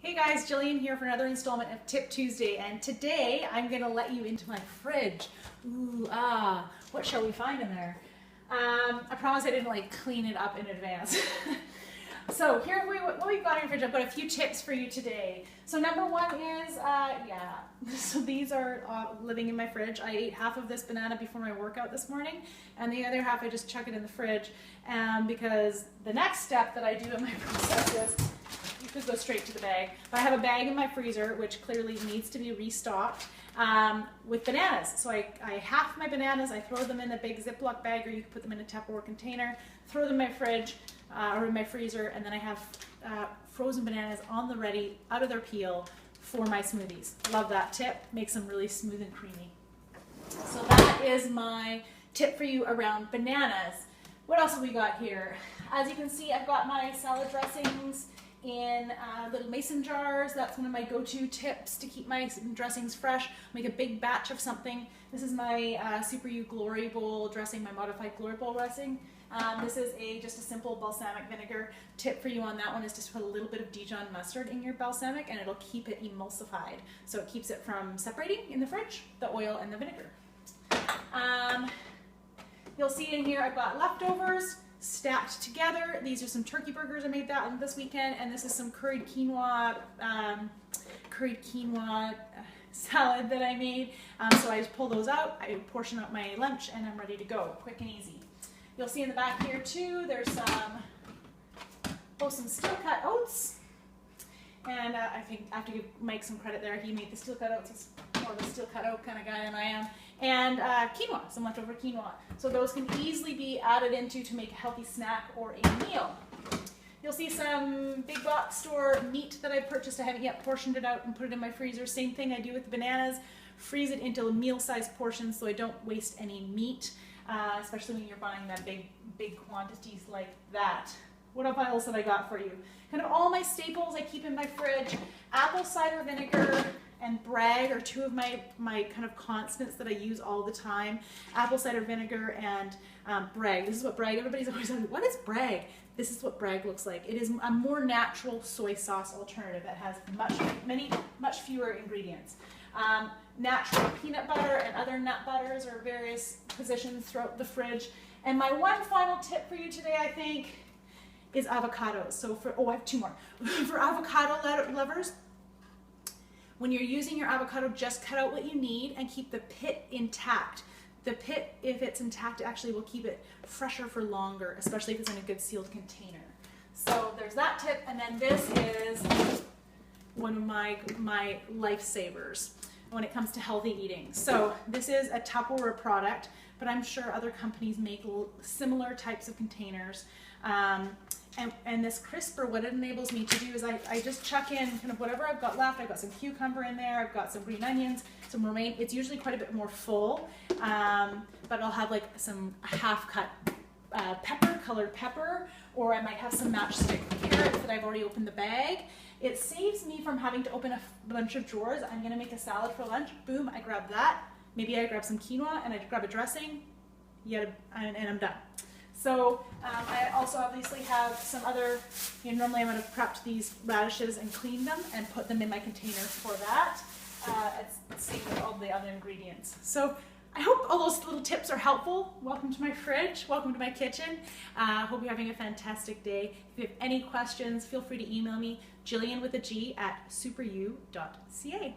Hey guys, Jillian here for another installment of Tip Tuesday, and today I'm going to let you into my fridge. What shall we find in there? I promise I didn't clean it up in advance. So here what we've got in your fridge. I've got a few tips for you today. So number one is, so these are living in my fridge. I ate half of this banana before my workout this morning, and the other half I just chuck it in the fridge, because the next step that I do in my process is, you could go straight to the bag, but I have a bag in my freezer which clearly needs to be restocked with bananas. So I half my bananas, I throw them in a big Ziploc bag, or you can put them in a Tupperware container, throw them in my fridge or in my freezer, and then I have frozen bananas on the ready, out of their peel, for my smoothies. Love that tip, makes them really smooth and creamy. So that is my tip for you around bananas. What else have we got here? As you can see, I've got my salad dressings in little mason jars. That's one of my go-to tips to keep my dressings fresh. Make a big batch of something. This is my see-thru Glory Bowl dressing, my modified Glory Bowl dressing. This is just a simple balsamic vinegar. Tip for you on that one is just put a little bit of Dijon mustard in your balsamic, and it'll keep it emulsified. So it keeps it from separating in the fridge, the oil and the vinegar. You'll see in here I've got leftovers stacked together. These are some turkey burgers I made that this weekend, and this is some curried quinoa salad that I made. So I just pull those out, I portion out my lunch, and I'm ready to go, quick and easy. You'll see in the back here too, there's some steel cut oats, and I think I have to give Mike some credit there. He made the steel cut oats. He's more of a steel cut oat kind of guy than I am. And quinoa, some leftover quinoa. So those can easily be added into to make a healthy snack or a meal. You'll see some big box store meat that I purchased. I haven't yet portioned it out and put it in my freezer. Same thing I do with the bananas. Freeze it into meal-sized portions so I don't waste any meat, especially when you're buying that big quantities like that. What else have I got for you? Kind of all my staples I keep in my fridge. Apple cider vinegar and Bragg are two of my kind of constants that I use all the time. Apple cider vinegar and Bragg. This is what Bragg, everybody's always like, what is Bragg? This is what Bragg looks like. It is a more natural soy sauce alternative that has much fewer ingredients. Natural peanut butter and other nut butters are various positions throughout the fridge. And my one final tip for you today, I think, is avocados. So I have two more. For avocado lovers, when you're using your avocado, just cut out what you need and keep the pit intact. The pit, if it's intact, actually will keep it fresher for longer, especially if it's in a good sealed container. So there's that tip, and then this is one of my lifesavers when it comes to healthy eating. So this is a Tupperware product, but I'm sure other companies make similar types of containers. And this crisper, what it enables me to do is I just chuck in kind of whatever I've got left. I've got some cucumber in there, I've got some green onions, some romaine. It's usually quite a bit more full, but I'll have some half-cut colored pepper, or I might have some matchstick carrots that I've already opened the bag. It saves me from having to open a bunch of drawers. I'm gonna make a salad for lunch, boom, I grab that. Maybe I grab some quinoa and I grab a dressing, and I'm done. So I also obviously have some other, normally I would have prepped these radishes and cleaned them and put them in my container for that. It's same with all the other ingredients. So I hope all those little tips are helpful. Welcome to my fridge, welcome to my kitchen. Hope you're having a fantastic day. If you have any questions, feel free to email me, Jillian with a G at superu.ca.